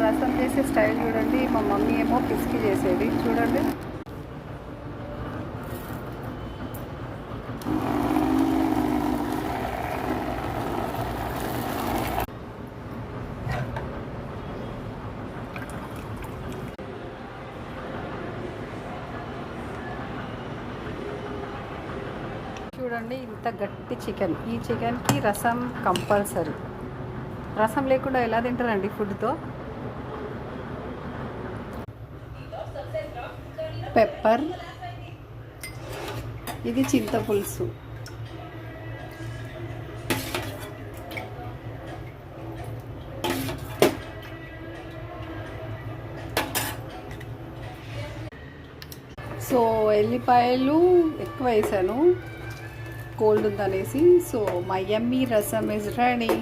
రసం చేసే స్టైల్ చూడండి. మా మమ్మీ ఏమో పిసికి చేసేది చూడండి. చూడండి ఇంత గట్టి చికెన్. ఈ చికెన్కి రసం కంపల్సరీ. రసం లేకుండా ఎలా తింటారండి ఫుడ్తో? పెప్పర్, ఇది చింతపులుసు, సో ఎల్లిపాయలు ఎక్కువ వేసాను కోల్డ్ ఉందనేసి. సో మై యమ్మీ రసం ఇస్ రెడీ.